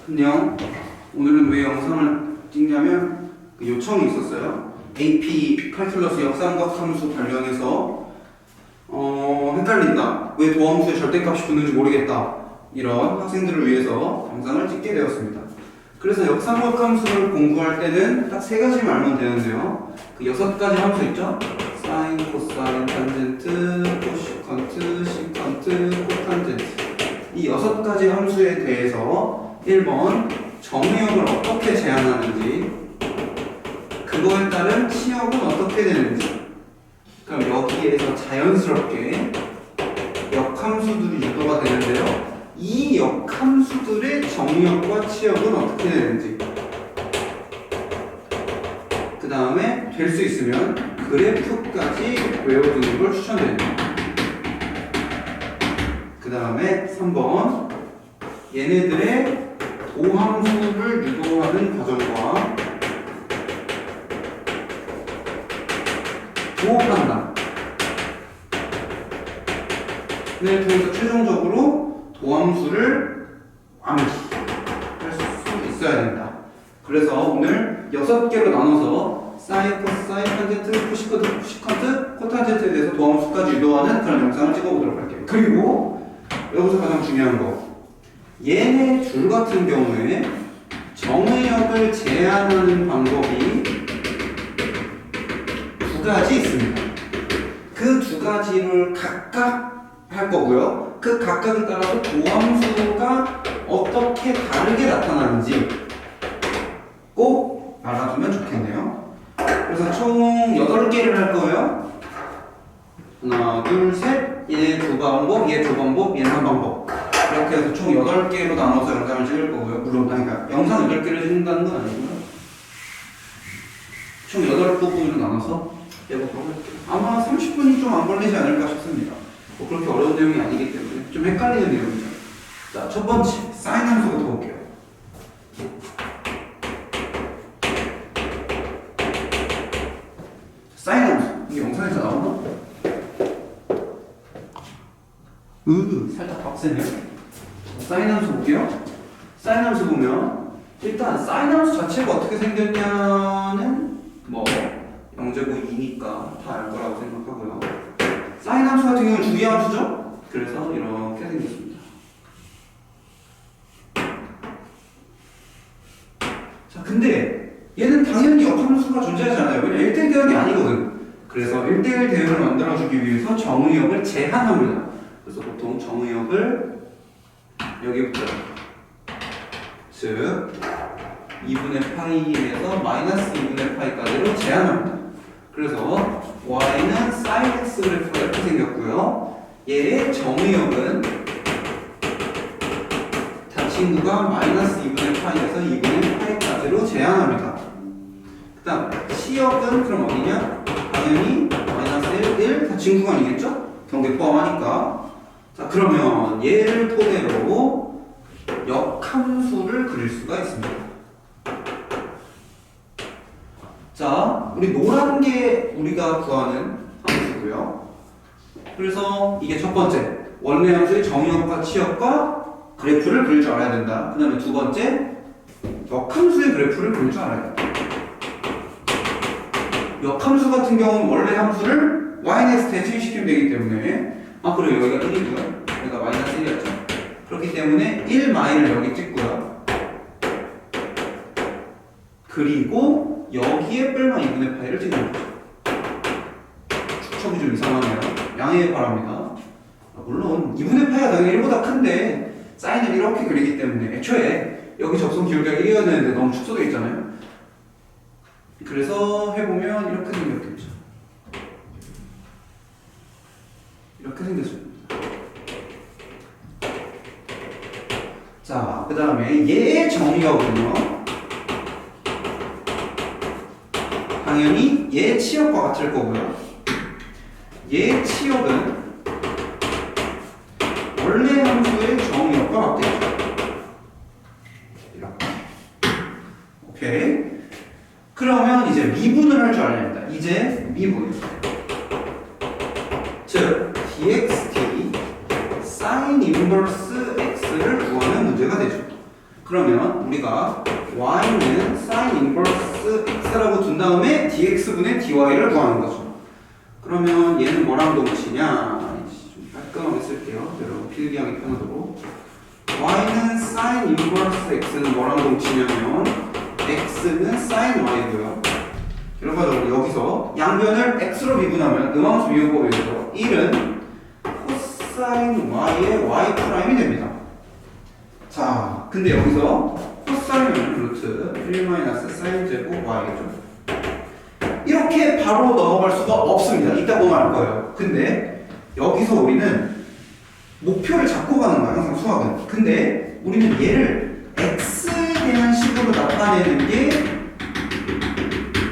안녕. 오늘은 왜 영상을 찍냐면 요청이 있었어요. AP 칼큘러스 역삼각 함수 관련해서 헷갈린다. 왜 도함수의 절대값이 붙는지 모르겠다. 이런 학생들을 위해서 영상을 찍게 되었습니다. 그래서 역삼각 함수를 공부할 때는 딱 세 가지만 알면 되는데요. 그 6가지 함수 있죠? 사인, 코사인, 탄젠트, 코시컨트, 시컨트, 코탄젠트. 이 6가지 함수에 대해서 1번 정의역을 어떻게 제한하는지, 그거에 따른 치역은 어떻게 되는지, 그럼 여기에서 자연스럽게 역함수들이 유도가 되는데요. 이 역함수들의 정의역과 치역은 어떻게 되는지, 그 다음에 될 수 있으면 그래프까지 외워두는 걸 추천드립니다. 그 다음에 3번 얘네들의 도함수를 유도하는 과정과 도판단을 통해서 최종적으로 도함수를 암기할 수 있어야 된다. 그래서 오늘 6개로 나눠서 사인, 코사인, 탄젠트, 코시컨트, 시컨트, 코탄젠트에 대해서 도함수까지 유도하는 그런 영상을 찍어보도록 할게요. 그리고 여기서 가장 중요한 거, 얘네 둘 같은 경우에 정의역을 제한하는 방법이 2가지 있습니다. 그 2가지를 각각 할 거고요. 그 각각에 따라서 도함수가 어떻게 다르게 나타나는지 꼭 알아두면 좋겠네요. 그래서 총 8개를 할 거예요. 하나, 둘, 셋. 얘 2방법, 얘 2방법, 얘는 1방법. 이렇게 해서 총 8개로 나눠서 영상을 찍을 거고요. 물론, 그러니까 영상 8개를 찍는다는 건 아니고요. 총 8부분으로 나눠서 해보도록 할게요. 아마 30분이 좀 안 걸리지 않을까 싶습니다. 뭐 그렇게 어려운 내용이 아니기 때문에 좀 헷갈리는 내용이죠. 자, 첫 번째, 사인 함수부터 볼게요. 사인 함수. 이게 영상에서 나오나? 살짝 빡세네요. 사인 함수 볼게요. 사인 함수 보면 일단 사인 함수 자체가 어떻게 생겼냐는 뭐 0제곱 2니까 다 알 거라고 생각하고요. 사인 함수 같은 경우는 주기 함수죠. 그래서 이렇게 생겼습니다. 자, 근데 얘는 당연히 역함수가 존재하지 않아요. 왜냐면 1대1 대응이 아니거든. 그래서 1대1 대응을 만들어주기 위해서 정의역을 제한합니다. 그래서 보통 정의역을 여기부터, 즉 2분의 파이에서 마이너스 2분의 파이까지로 제한합니다. 그래서 y는 sin x 그래프가 이렇게 생겼고요. 얘의 정의역은 다 친구가 마이너스 2분의 파이에서 2분의 파이까지로 제한합니다. 그 다음 치역은 그럼 어디냐? 당연히 마이너스 1, 다 친구가 아니겠죠? 경계 포함하니까. 자, 그러면 얘를 토대로 역함수를 그릴 수가 있습니다. 자, 우리 노란 게 우리가 구하는 함수고요. 그래서 이게 첫 번째, 원래 함수의 정의역과 치역과 그래프를 그릴 줄 알아야 된다. 그 다음에 두 번째, 역함수의 그래프를 그릴 줄 알아야 된다. 역함수 같은 경우는 원래 함수를 y넷에 대칭시키면 되기 때문에, 그래요. 여기가 1이고요. 여기가 마이너스 1이었죠. 그렇기 때문에 1마이를 여기 찍고요. 그리고 여기에 뺄만 2분의 파이를 찍는 거죠. 축척이 좀 이상하네요. 양해 바랍니다. 물론 2분의 파이가 당연히 1보다 큰데 사인을 이렇게 그리기 때문에 애초에 여기 접선 기울기가 1이어야 되는데 너무 축소되어 있잖아요. 그래서 해보면 이렇게 생겼겠죠. 이렇게 생겼습니다. 자, 그 다음에 얘의 정의역은요, 당연히 얘 치역과 같을 거고요. 얘 치역은 원래 함수의 정의역과 같겠죠. 이렇게. 오케이. 그러면 이제 미분을 할 줄 알아야 된다. 이제 미분. 즉 dxt sin 인버스 x를 구하는 문제가 되죠. 그러면 우리가 y는 sin 인버스 x라고 둔 다음에 dx분의 dy를 구하는 거죠. 그러면 얘는 뭐랑 동치냐? 좀 깔끔하게 쓸게요. 여러분 필기하기 편하도록. y는 sin 인버스 x는 뭐랑 동치냐면 x는 sin y고요. 결과적으로 여기서 양변을 x로 미분하면 음함수 미분법에 의해서 1은 코사인 y의 y 프라임이 됩니다. 자, 근데 여기서 코사인은 루트 1-sin 제곱 y죠. 이렇게 바로 넘어갈 수가 없습니다. 이따 보면 알 거예요. 근데 여기서 우리는 목표를 잡고 가는 거야, 항상 수학은. 근데 우리는 얘를 x에 대한 식으로 나타내는 게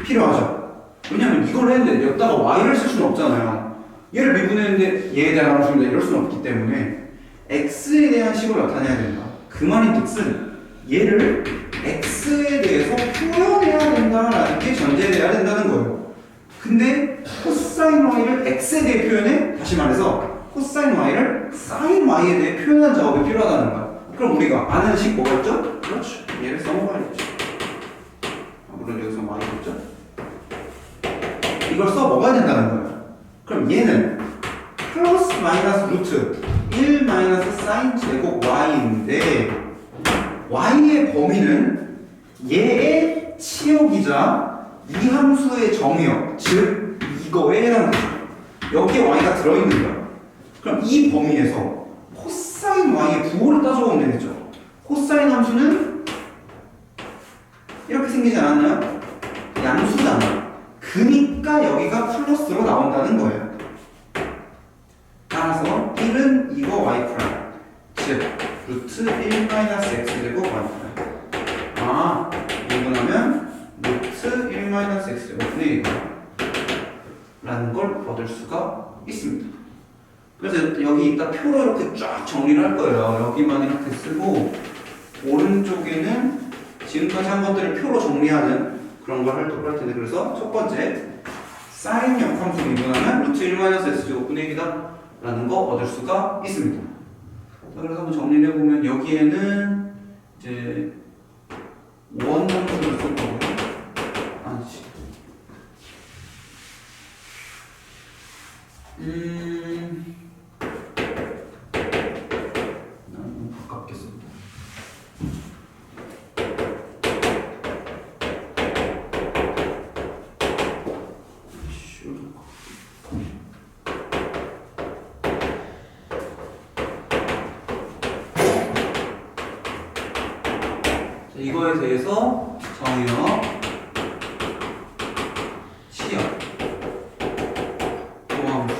필요하죠. 왜냐면 이걸 했는데 여기다가 y를 쓸 수는 없잖아요. 얘를 미분했는데 얘에 대한 함수입니다. 이럴 수는 없기 때문에 x에 대한 식으로 나타내야 된다. 그 말인즉슨 얘를 x에 대해서 표현해야 된다라는 게 전제돼야 된다는 거예요. 근데 코사인 y를 x에 대해 표현해? 다시 말해서 코사인 y를 사인 y에 대해 표현한 작업이 필요하다는 거야. 그럼 우리가 아는 식 뭐가 있죠? 그렇죠. 얘를 써먹어야겠죠. 물론 여기서 y겠죠? 이걸 써먹어야 된다는 거예요. 그럼 얘는 플러스 마이너스 루트 1 마이너스 사인 제곱 y인데 y의 범위는 얘의 치역이자 이 함수의 정의역, 즉 이거에 해당하는 거죠. 여기에 y가 들어있는 거야. 그럼 이 범위에서 코사인 y의 부호를 따져보면 되겠죠. 코사인 함수는 이렇게 생기지 않았나요? 양수잖아요. 그니까 여기가 플러스로 나온다는 거예요. 따라서 1은 이거 y 프라임, 즉 루트 1-x 제곱 y 프라임. 아, 미분하면 루트 1-x 제곱분의 1라는 걸 얻을 수가 있습니다. 그래서 여기 이따 표로 이렇게 쫙 정리를 할 거예요. 여기만 이렇게 쓰고 오른쪽에는 지금까지 한 것들을 표로 정리하는 그런 걸 할 텐데, 그래서 첫 번째 사인 역함수 미분하면 루트 1-x 제곱분의 1이다 라는 거 얻을 수가 있습니다. 자, 그래서 한번 정리를 해보면 여기에는 이제 원함수를 쓸 거고요. 아니지. 너무 가깝겠습니다. 이거에 대해서 정의역, 치역, 도함수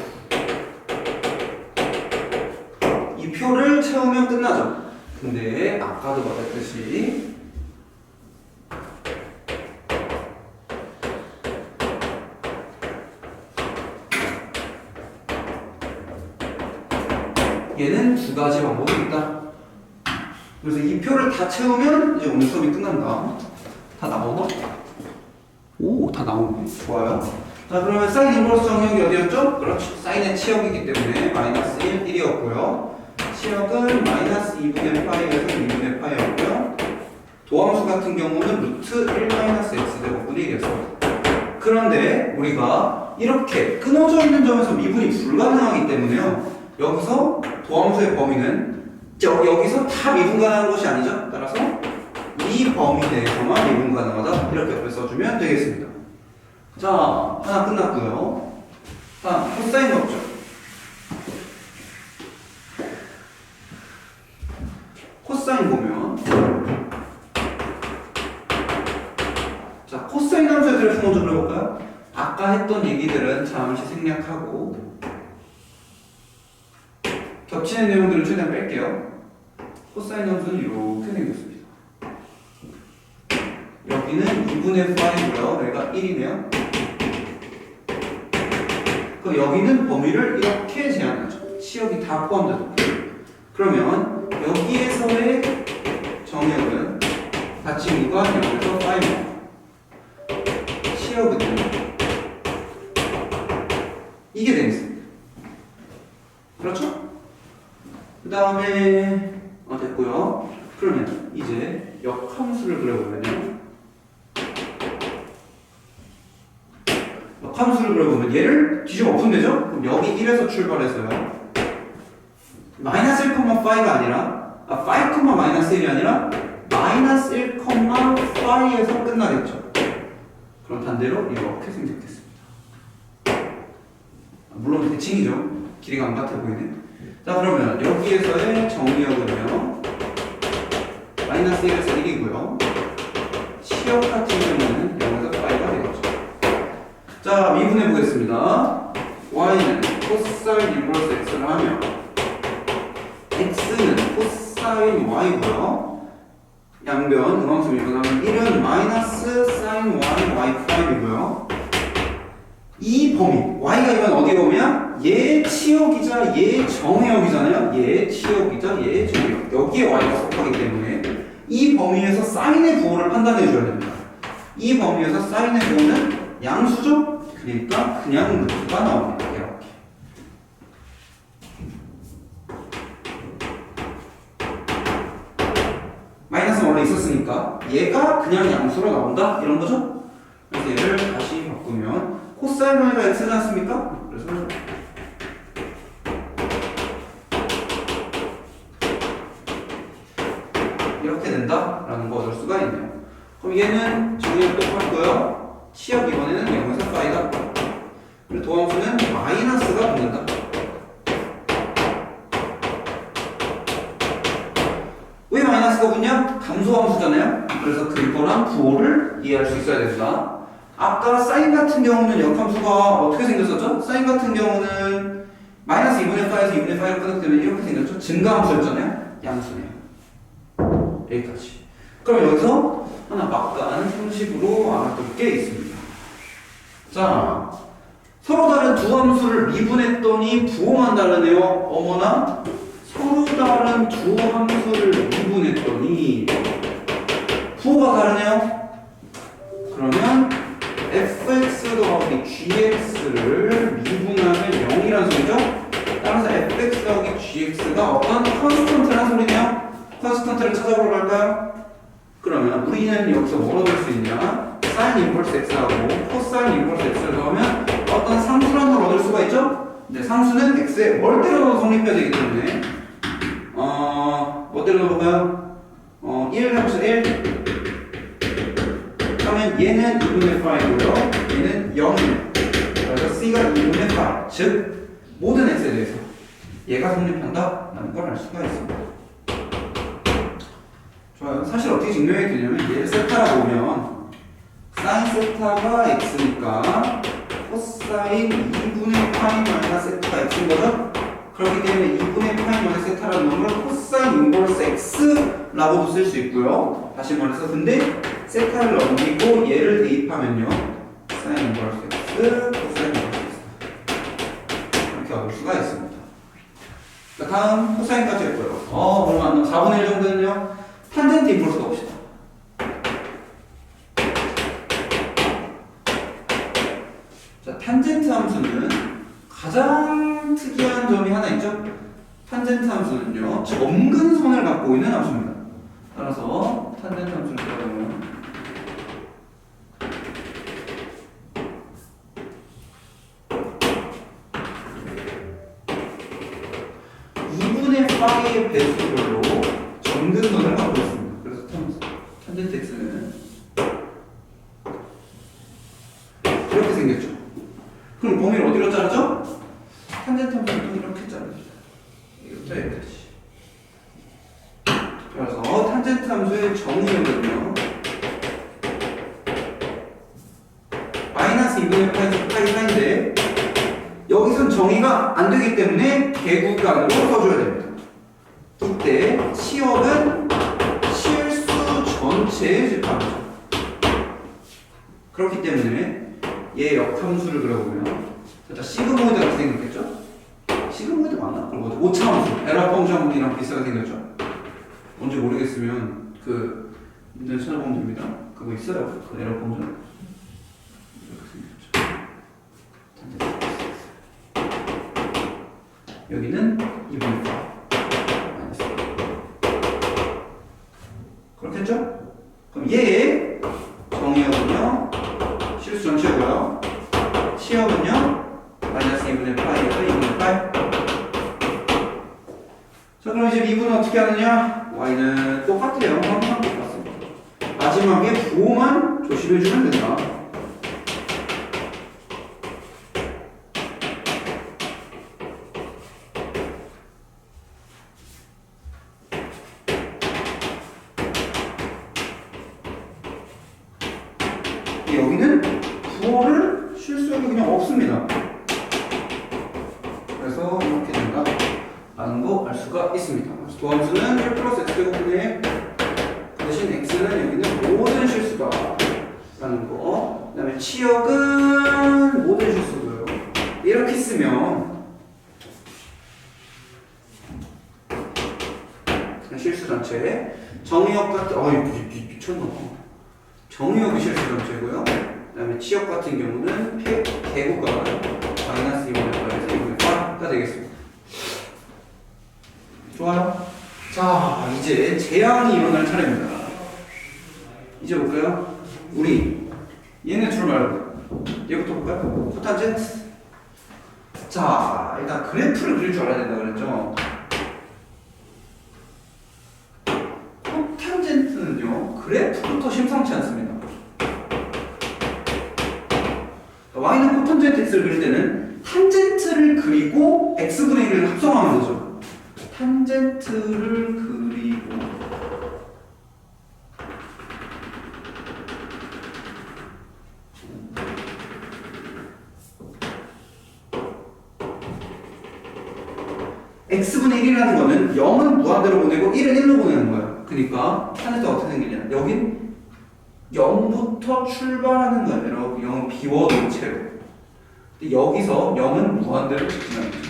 이 표를 채우면 끝나죠. 근데 아까도 말했듯이 얘는 두 가지 방법이 있다. 그래서 이 표를 다 채우면 이제 오늘 수업이 끝난다. 다 나오나? 오, 다 나오네. 좋아요. 자, 그러면 사인 인버스 정의역이 어디였죠? 그렇죠. 사인의 치역이기 때문에 마이너스 1, 1이었고요. 치역은 마이너스 2분의 파이에서 2분의 파이였고요. 도함수 같은 경우는 루트 1-x 제곱분의 1이었습니다. 그런데 우리가 이렇게 끊어져 있는 점에서 미분이 불가능하기 때문에요. 여기서 도함수의 범위는 여기서 다 미분 가능한 것이 아니죠. 따라서 이 범위 내에서만 미분 가능하다. 이렇게 옆에 써주면 되겠습니다. 자, 하나 끝났고요. 자, 코사인 없죠. 코사인 보면 자, 코사인 함수에 대해서 먼저 들어볼까요? 아까 했던 얘기들은 잠시 생략하고 겹치는 내용들을 최대한 뺄게요. 코사인 함수는 이렇게 생겼습니다. 여기는 2분의 파이고요. 여기가 1이네요. 그럼 여기는 범위를 이렇게 제한하죠. 치역이 다 포함되죠. 그러면 여기에서의 정역은 받침과 0에서 파이입니다. 치역은 이게 되겠습니다. 그렇죠? 그 다음에 됐고요. 그러면 이제 역함수를 그려보면요. 역함수를 그려보면 얘를 뒤집어 엎으면 되죠? 그럼 여기 1에서 출발해서요. 마이너스 1,5가 아니라 5, 마이너스 1이 아니라 마이너스 1, 5에서 끝나겠죠. 그럼 반대로 이렇게 생겼겠습니다. 물론 대칭이죠. 길이가 안 같아 보이네. 자, 그러면 여기에서의 정의역은요. 마이너스 1에서 1이고요. 치역 같은 경우는 0에서 5가 되겠죠. 자, 미분해 보겠습니다. y는 코사인 인버스 x를 하면 x는 코사인 y고요. 양변 음함수 미분하면 1은 마이너스 사인 y, y'이고요. 이 범위, y가 이건 어디 범위야? 얘 치역이자 얘 정의역이잖아요. 얘 치역이자 얘 정의역. 여기에 y가 속하기 때문에 이 범위에서 사인의 부호를 판단해 줘야 됩니다. 이 범위에서 사인의 부호는 양수죠? 그러니까 그냥 루트가 나옵니다. 이렇게. 마이너스 원래 있었으니까 얘가 그냥 양수로 나온다? 이런 거죠? 그래서 얘를 다시 바꾸면 코사인 y가 x지 않습니까? 그래서 이렇게 된다라는 거 얻을 수가 있네요. 그럼 얘는 정의역 똑같고요. 치역 이번에는 0에서 파이다. 그리고 도함수는 마이너스가 붙는다. 왜 마이너스가 붙냐? 감소함수잖아요. 그래서 그거랑 부호를 이해할 수 있어야 된다. 아까 사인 같은 경우는 역함수가 어떻게 생겼었죠? 사인 같은 경우는 마이너스 2분의 파에서 2분의 파이로 끊었기 때문에 이렇게 생겼죠? 증가함수였잖아요. 양수네요. 여기까지. 그럼 여기서 하나 막간 형식으로 알아둘 게 있습니다. 자, 서로 다른 두 함수를 미분했더니 부호만 다르네요. 어머나, 서로 다른 두 함수를 미분했더니 부호가 다르네요. 그러면 fx 더하기 gx를 미분하면 0이라는 소리죠? 따라서 fx 더하기 gx가 어떤 컨스턴트라는 소리네요. 컨스턴트를 찾아보러 갈까요? 그러면 우리는 여기서 뭘 얻을 수 있냐? 사인 인버스 x하고 코사인 인버스 x를 넣으면 어떤 상수라는 걸 얻을 수가 있죠? 근데 상수는 x에 뭘 때려 넣어도 성립해야 되기 때문에 뭐 때려 넣어볼까요? 1 해봅시다. 1 하면 얘는 2분의 5이고요. 얘는 0이에요. 그래서 c가 2분의 5. 즉 모든 x에 대해서 얘가 성립한다 라는 걸 알 수가 있습니다. 좋아요. 사실 어떻게 증명이 되냐면 얘를 세타라고 보면 사인 세타가 x니까 코사인 2분의 파이 마이너스 세타가 x인 거죠? 그렇기 때문에 2분의 파이 마이너스 세타라는 놈을 코사인 인버스 x라고도 쓸 수 있고요. 다시 말해서 근데 세타를 넘기고 얘를 대입하면요 사인 인버스 x, 코사인 인버스 x 이렇게 얻을 수가 있습니다. 자, 다음 코사인까지 했고요. 얼마 안 남아 4분의 1 정도는요 탄젠트 인버스가 봅시다. 자, 탄젠트 함수는 가장 특이한 점이 하나 있죠? 탄젠트 함수는요 점근선을 갖고 있는 함수입니다. 따라서 탄젠트 함수를 들어가면 2분의 파이의 배수별로 점근선을 갖고 있습니다. 그래서 탄젠트 x는 이렇게 생겼죠. 그럼 범위를 어디로 자르죠? 탄젠트 함수는 이렇게 자릅니다. 이것도 여기까지. 그래서 탄젠트 함수의 정의역은요 마이너스 2분의 파이 사인데 여기선 정의가 안 되기 때문에 개구간으로 써줘야 됩니다. 이때 치역은 실수 전체의 집합이죠. 그렇기 때문에 얘 역함수를 그려보면 자, 시그모이드 같이 생겼겠죠? 시그모이드 맞나? 그럼 뭐죠? 오차함수, 에러 펑션이랑 비슷하게 생겼죠? 뭔지 모르겠으면 그 인터넷 찾아보면 됩니다. 그거 있어요. 그 에러 펑션 이렇게 생겼죠. 여기는 2분의 4 마이너스 얘의 정의역은요 실수 전체고요. 치역은요 마이너스 2분의 파이에서 2분의 8. 자, 그럼 이제 미분은 어떻게 하느냐? y는 똑같아요. 항상 똑같습니다. 마지막에 부호만 조심해주면 된다. 여기는 부호를 실수하기 그냥 없습니다. 그래서 이렇게 된다 라는 거 알 수가 있습니다. 도함수는 1 플러스 x제곱분의 그 대신 x는 여기는 모든 실수다 라는 거. 그 다음에 치역은 모든 실수고요. 이렇게 쓰면 그냥 실수 전체 정의역 같은 미쳤나 정의역이 실수 전체고요. 그 다음에 치역 같은 경우는 개구가 마이너스 2분의 8에서 2분의 8가 되겠습니다. 좋아요. 자, 이제 재앙이 일어날 차례입니다. 이제 볼까요? 우리 얘네 둘 말고 얘부터 볼까요? 코탄젠트. 자, 일단 그래프를 그릴 줄 알아야 된다 그랬죠? 코탄젠트는요 그래프부터 심상치 않습니다. y는 코탄젠트 x를 그릴 때는 탄젠트를 그리고 x분의 1을 합성하면 되죠. 탄젠트를 그리고 x분의 1이라는 거는 0은 무한대로 보내고 1은 1로 보내는 거예요. 그러니까 탄젠트가 어떻게 생기냐? 여긴 0부터 출발하는 거 아니라 0은 비워둔 채로. 근데 여기서 0은 무한대로 직진하는 거죠.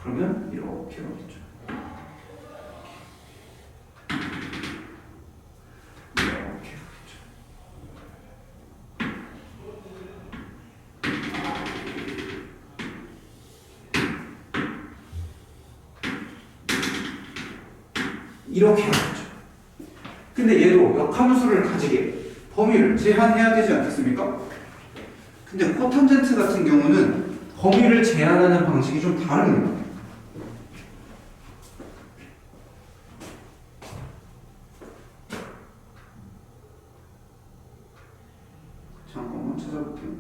그러면 이렇게 가겠죠. 이렇게 가겠죠. 이렇게 하겠죠. 근데 얘도 역함수를 가지게 범위를 제한해야 되지 않겠습니까? 근데 코탄젠트 같은 경우는 범위를 제한하는 방식이 좀 다릅니다. 잠깐만 찾아볼게요.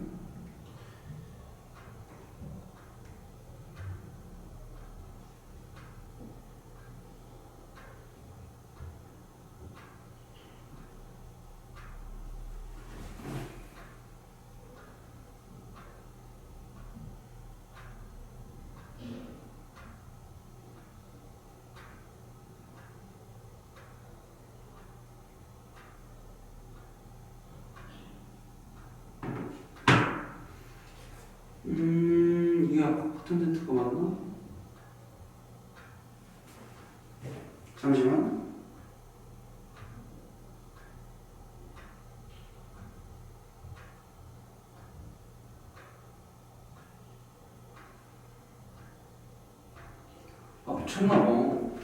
이게 아까 코탄젠트가 맞나? 잠시만. 아, 미쳤나?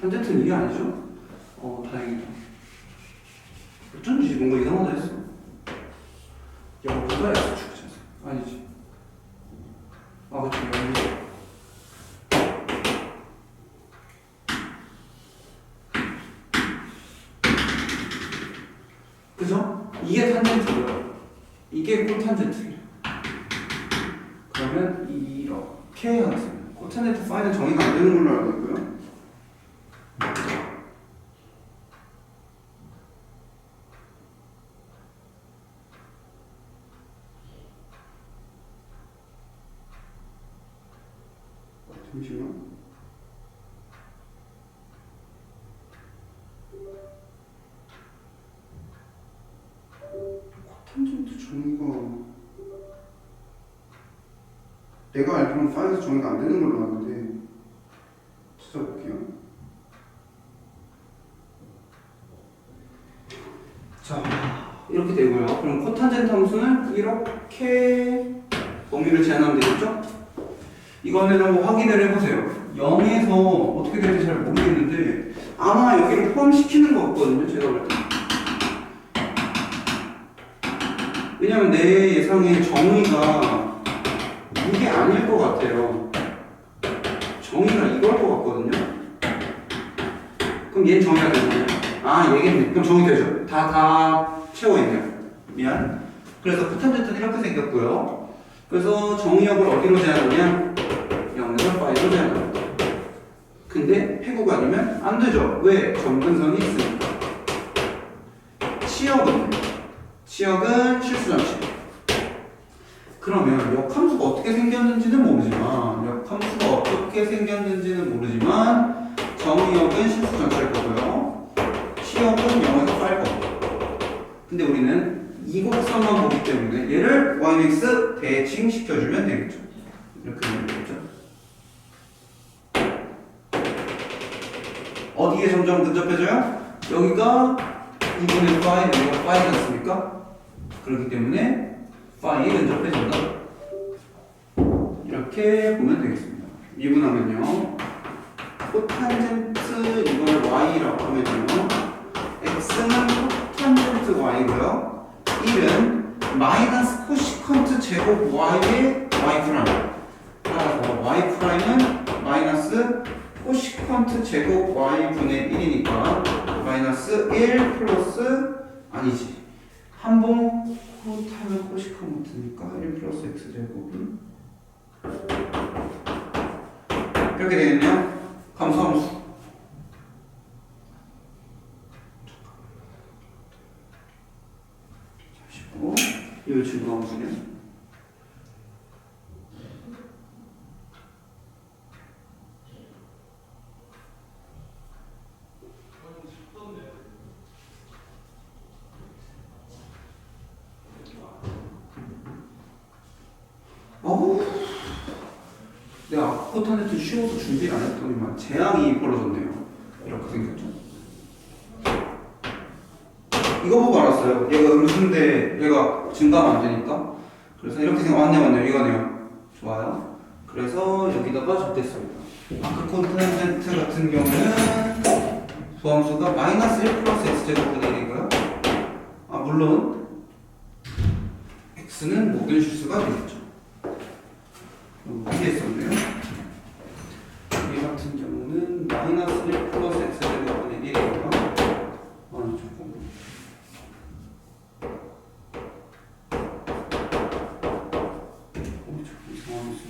탄젠트는 이게 아니죠? 다행이다. 어쩐지 뭔가 이상하다 했어. 야, 뭐가 했어, 축제에서. 아니지. 아, 그쵸, 여기. 그죠? 이게 탄젠트고요. 이게 코탄젠트예요. 그러면 이렇게 하겠습니다. 코탄젠트 파이는 정의가 안 되는 걸로 알고 있고요. 잠시만. 코탄젠트 정의가 내가 알기로는 파일에서 정의가 안 되는 걸로 아는데 찾아볼게요. 자, 이렇게 되고요. 그럼 코탄젠트 함수는 이렇게 범위를 제한하면 되겠죠? 이거는 한번 확인을 해보세요. 0에서 어떻게 될지 잘 모르겠는데 아마 여기를 포함시키는 것 같거든요. 제가 볼 때. 왜냐면 내 예상에 정의가 이게 아닐 것 같아요. 정의가 이걸 것 같거든요. 그럼 얘는 정의가 되잖아요. 아, 얘겠네. 그럼 정의 되죠. 다 채워있네요. 미안. 그래서 코탄젠트는 이렇게 생겼고요. 그래서 정의역을 어디로 제한하냐? 0에서 파이로 제한합니다. 근데 해구가 아니면 안 되죠. 왜? 점근선이 있으니까. 치역은 실수장치. 그러면 역함수가 어떻게 생겼는지는 모르지만 정의역은 실수장치일 거고요. 치역은 0에서 파일 거고. 근데 우리는 이 곡선만 보기 때문에 얘를 yx 대칭시켜주면 되겠죠. 이렇게 되면 되겠죠. 어디에 점점 근접해져요? 여기가 2분의 파이, 여기가 파이지 않습니까? 그렇기 때문에 파이에 근접해진다. 이렇게 보면 되겠습니다. 미분하면요. 코탄젠트 이걸 y라고 하면요. x는 코탄젠트 y고요. 1은 마이너스 코시컨트 제곱 y의 y 프라임. 따라서 y 프라임은 마이너스 코시컨트 제곱 y분의 1이니까 마이너스 1 플러스 아니지 한봉 코타면 코시컨트니까 1 플러스 x 제곱은 이렇게 되겠네요. 감소함수. 잠시만요. 이거 증거함수는 어우, 내가 코탄젠트 쉬워서 준비 안 했더니만 재앙이 벌어졌네요. 이렇게 생겼죠. 이거 보고 알았어요. 얘가 음수인데 얘가 증가가 안 되니까. 그래서 이렇게 맞네요. 이거네요. 좋아요. 그래서 여기다가 적겠습니다. 아까 코탄젠트 같은 경우는 소함수가 마이너스 1 플러스 x제곱분의 1이고요. 아, 물론 x는 모든 실수가 되겠죠. 이게 있었네요. 얘 같은 경우는 마이너스 1 플러스 x제곱분의 1이고요. 조금 이상한 수.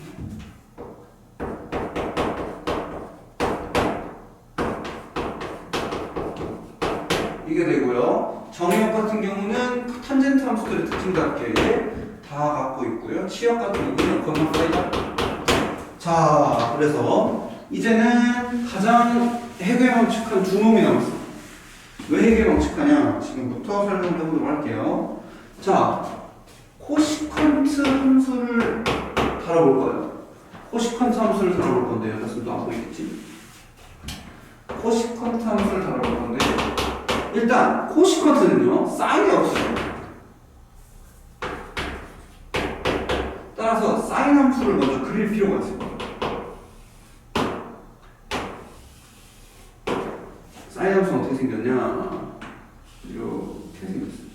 이게 되고요. 정의역 같은 경우는 탄젠트 함수들의 특징답게 다 갖고 있고요. 치역 같은 경우는 건너 파이다. 자, 그래서 이제는 가장 해괴 망측한 두 놈이 남았어. 왜 해괴 망측하냐? 지금부터 설명을 해보도록 할게요. 자, 코시컨트 함수를 다뤄볼 거예요. 코시컨트 함수를 다뤄볼 건데요. 여기서도 안 보이겠지? 코시컨트 함수를 다뤄볼 건데 일단 코시컨트는요 사인이 없어요. 따라서 사인 함수를 먼저 그릴 필요가 있어요. 사인 함수는 어떻게 생겼냐? 이렇게 생겼습니다.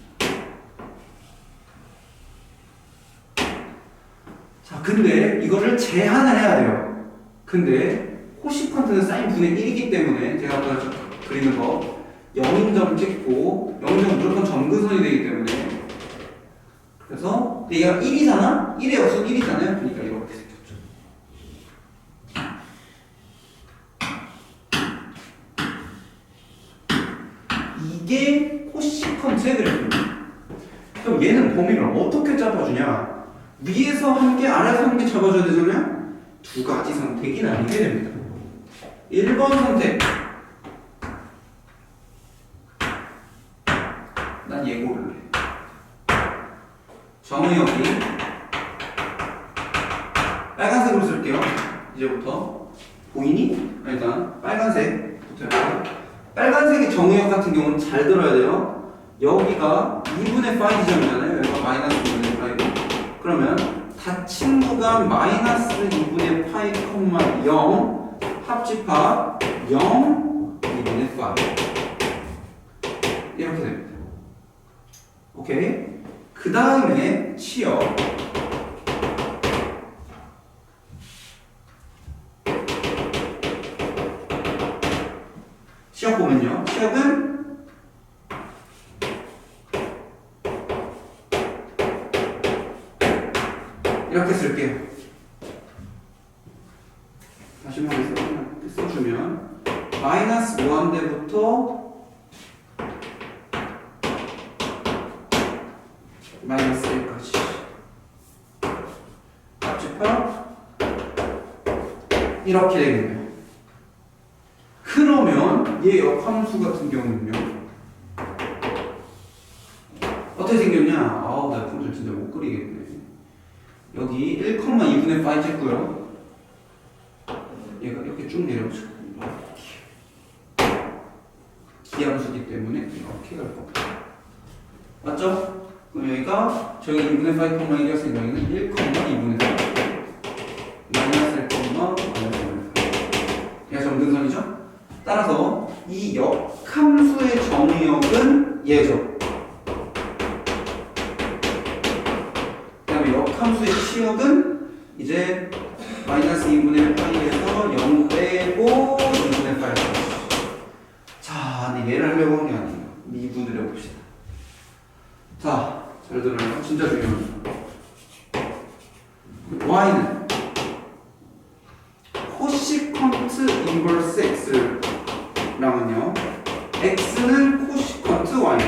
자, 근데 이거를 제한을 해야 돼요. 근데 코시컨트는 사인 분의 1이기 때문에 제가 아까 그리는 거 0점 찍고 0점 무조건 점근선이 되기 때문에 그래서 얘가 1이잖아? 1의 역수 1이잖아요? 그러니까 이렇게 생겼죠. 이게 코시컨트의 그래프입니다. 그럼 얘는 범위를 어떻게 잡아주냐? 위에서 한 개, 아래에서 한 개 잡아줘야 되잖아요? 두 가지 선택이 나뉘게 됩니다. 1번 선택. 난 예고를 해. 정의역이 빨간색으로 쓸게요. 이제부터 보이니? 일단 빨간색부터 해볼게요. 빨간색의 정의역 같은 경우는 잘 들어야 돼요. 여기가 2분의 파이 지점이잖아요. 여기가 마이너스 2분의 파이고. 그러면 닫힌 구간 마이너스 2분의 파이, 0 합집합 0 2분의 5 이렇게 됩니다. 오케이? 그 다음에 치역 보면요, 치역은 이렇게 쓸게요. 다시 한번 써주면 마이너스 1대부터 마이너스 1까지 합집합 이렇게 되겠네요. 그러면 얘 역함수 같은 경우는요 어떻게 생겼냐? 아우 나 품질 진짜 못 그리겠네. 여기 1,2분의 5 찍고요. 얘가 이렇게 쭉 내려오죠. 기함수기 때문에 이렇게 갈 겁니다. 맞죠? 그럼 여기가 저기 2분의 5,1이었으니까 여기는 1,2분의 5 마이너스 1, 마이너스 1 얘가 점등선이죠? 따라서 이 역함수의 정의역은 얘죠. 그 다음에 역함수의 치역은 이제 마이너스 2분의 8에서 0 빼고 2분의 8. 자, 근데 얘를 하려고 한 게 아니에요. 미분을 해봅시다. 자, 잘 들어요. 진짜 중요합니다. y는 코시컨트 인버스 x랑은요 x는 코시컨트 y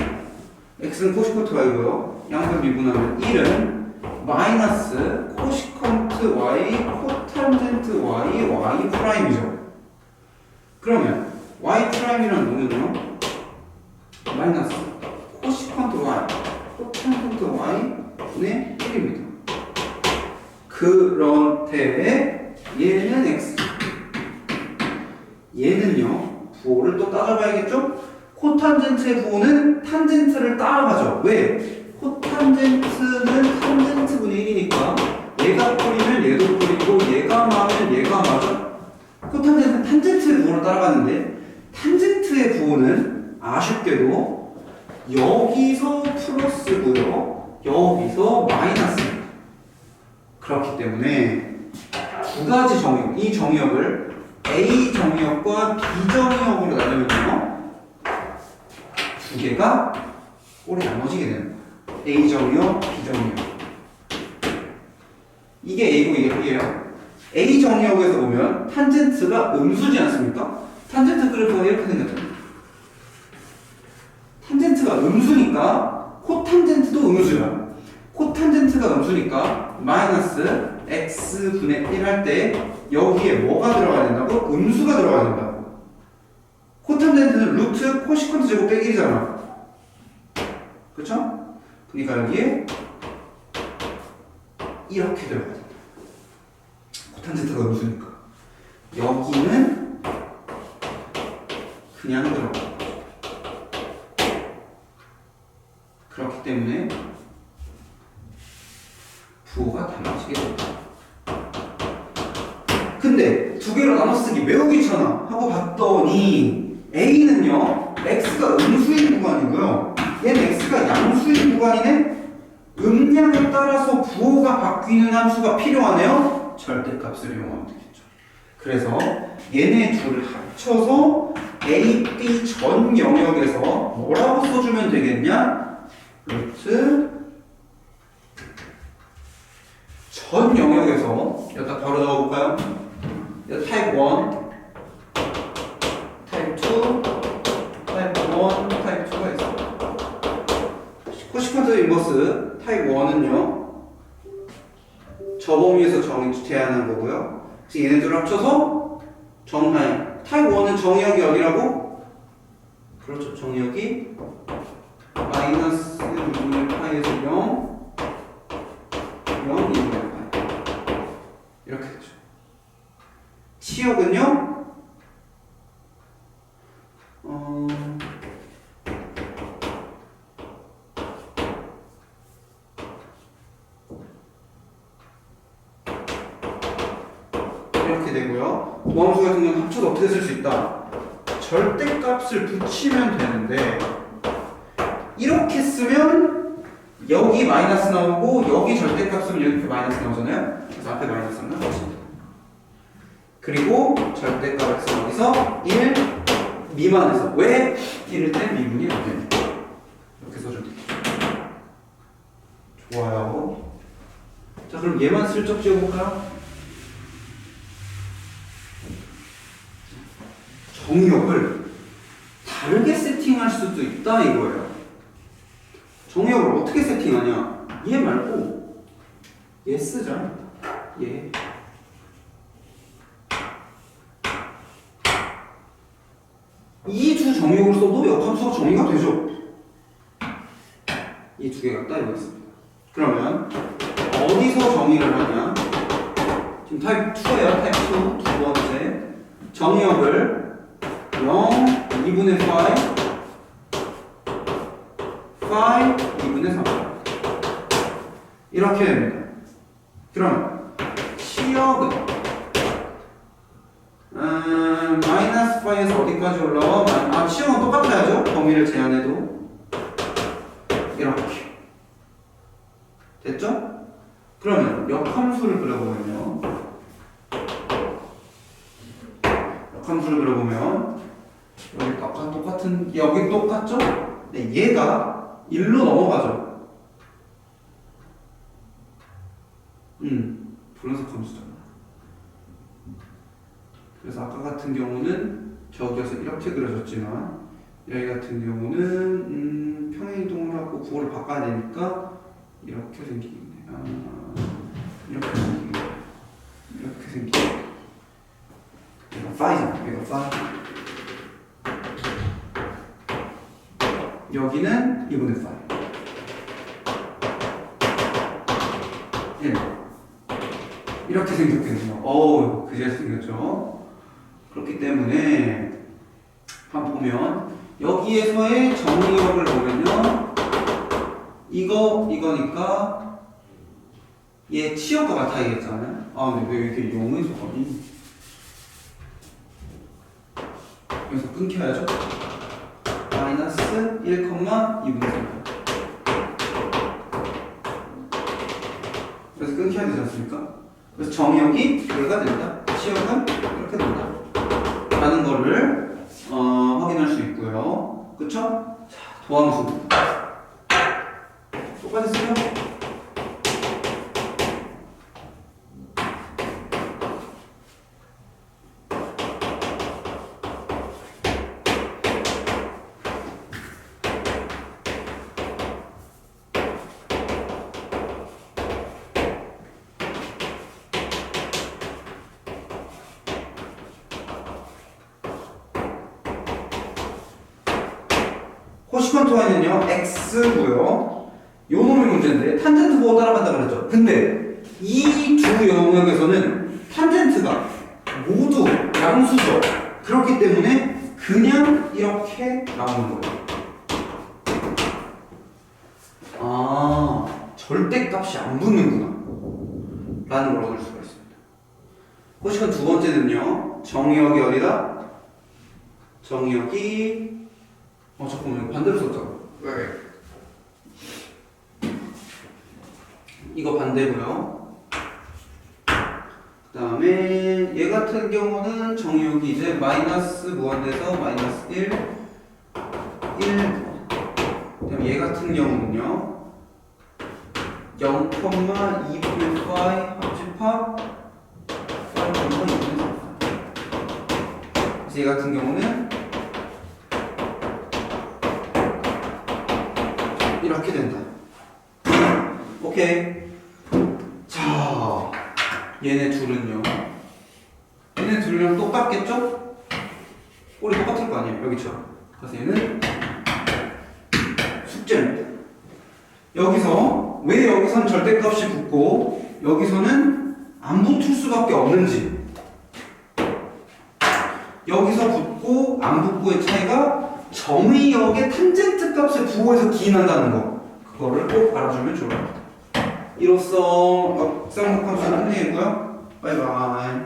x는 코시컨트 y고요 양변 미분하면 1은 마이너스 코시컨트 y 코탄젠트 y y 프라임이죠. 그러면 y 프라임이라는 놈은요 마이너스 코시컨트 y 코탄젠트 y 분의 1입니다. 그런데 얘는 x 얘는요 부호를 또 따져봐야겠죠? 코탄젠트의 부호는 탄젠트를 따라가죠. 왜? 코탄젠트는 탄젠트분의 1이니까 얘가 뿌리면 얘도 뿌리고 얘가 마면 얘가 맞아. 코탄젠트는 탄젠트의 부호를 따라가는데 탄젠트의 부호는 아쉽게도 여기서 플러스고요 여기서 마이너스. 그렇기 때문에 두 가지 정의역, 이 정의역을 A 정의역과 B 정의역으로 나누면요 두 개가 꼴이 나눠지게 되는 거예요. A 정의역, B 정의역. 이게 A고 이게 B예요. A 정의역에서 보면 탄젠트가 음수지 않습니까? 탄젠트 그래프가 이렇게 생겼잖아요. 탄젠트가 음수니까 코탄젠트도 음수야. 코탄젠트가 음수니까 마이너스 x분의 1 할 때 여기에 뭐가 들어가야 된다고? 음수가 들어가야 된다고. 코탄젠트는 루트 코시컨트 제곱 빼기 1이잖아. 그쵸? 그러니까 여기에 이렇게 들어가야 된다. 코탄젠트가 음수니까. 여기는 그냥 들어가. 그렇기 때문에 부호가 달라지게 됩니다. 근데 두 개로 나눠 쓰기 매우 귀찮아 하고 봤더니 A는요 X가 음수인 구간이고요 얘는 X가 양수인 구간이네. 음량에 따라서 부호가 바뀌는 함수가 필요하네요. 절대값을 이용하면 되겠죠. 그래서 얘네 둘을 합쳐서 A, B 전 영역에서 뭐라고 써주면 되겠냐? 루트 전 영역에서 여기다 바로 넣어볼까요? 타입 1, 타입 2, 타입 1, 타입 2가 있어요. 코시컨트 인버스 타입 1은요 저 범위에서 제한한 거고요. 그래서 얘네들을 합쳐서 정하에 타입 1은 정의역이 어디라고? 그렇죠. 정의역이 마이너스 2분의 파이에서 0 0, 2분의 파이 이렇게 되죠. 치역은요 이렇게 되고요. 도함수 같은 경우는 합쳐서 어떻게 쓸 수 있다? 절대값을 붙이면 되는데 이렇게 쓰면 여기 마이너스 나오고 여기 절대값 쓰면 이렇게 마이너스 나오잖아요. 그래서 앞에 마이너스 하나 넣으시면 돼요. 그리고 절대값을 어디서 1 미만에서 왜 1일 때 미분이 안 되냐 이렇게 써주면 돼요. 좋아요. 자, 그럼 얘만 슬쩍 지워볼까요? 정의역을 다르게 세팅할 수도 있다 이거예요. 정의역을 어떻게 세팅하냐? 얘 말고 얘 쓰자. 얘. 이 두 정의역을 써도 역함수가 정의가 되죠. 이 두 개가 딱 이거였습니다. 그러면 어디서 정의를 하냐? 지금 타입 2예요. 타입 2 두 번째 정의역을 0, 2분의 5, 2분의 3 이렇게 됩니다. 그러면 치역은 마이너스 파이에서 어디까지 올라와? 치역은 똑같아야죠. 범위를 제한해도 이렇게 됐죠? 그러면 역함수를 그려보면요. 역함수를 그려보면 여기 똑같은 여기 똑같죠? 네, 얘가 1로 넘어가죠. 분란석 함수잖아. 그래서 아까 같은 경우는 저기에서 이렇게 그려졌지만 여기 같은 경우는 평행이동을 하고 구호를 바꿔야 되니까 이렇게 생기겠네. 이렇게 생기겠네. 이렇게 생기겠네. 이거 파이잖아. 이거 파이. 여기는 2분의 파이. 1. 이렇게 생겼겠네요. 어우, 그제 생겼죠. 그렇기 때문에 한번 보면 여기에서의 정의역을 보면요. 이거니까 얘 치역과 같아야겠잖아요. 근데 왜 이렇게 0에서 가니? 여기서 끊겨야죠. 마이너스 1,2분의 3. 그래서 끊겨야 되지 않습니까? 그래서 정의역이 여기가 된다. 치역은 이렇게 된다. 라는 거를 확인할 수 있고요. 그쵸? 자, 도함수. 똑같았어요? 코시컨트와는요 x고요. 요 놈의 문제인데 탄젠트 보고 따라간다 그랬죠. 근데 이 두 영역에서는 탄젠트가 모두 양수죠. 그렇기 때문에 그냥 이렇게 나오는 거예요. 절대값이 안 붙는구나 라는 걸 얻을 수가 있습니다. 코시컨 두 번째는요, 정의역이 어디다? 정의역이 잠깐만, 이거 반대로 썼잖아. 왜? 이거 반대고요. 그 다음에 얘 같은 경우는 정의역이 이제 마이너스 무한대에서 마이너스 1, 1. 그 다음에 얘 같은 경우는요 0,2분의 파이 합집합 8,2분의 3. 그래서 얘 같은 경우는 이렇게 된다. 오케이. 자, 얘네 둘이랑 똑같겠죠? 꼴이 똑같을 거 아니에요, 여기처럼. 그래서 얘는 숙제입니다. 여기서 왜 여기선 절대값이 붙고 여기서는 안 붙을 수밖에 없는지, 여기서 붙고 안 붙고의 차이가 정의역의 탄젠트 값의 부호에서 기인한다는 거, 그거를 꼭 알아주면 좋을 것 같아요. 이로써 역삼각함수는 끝내겠고요. 바이바이.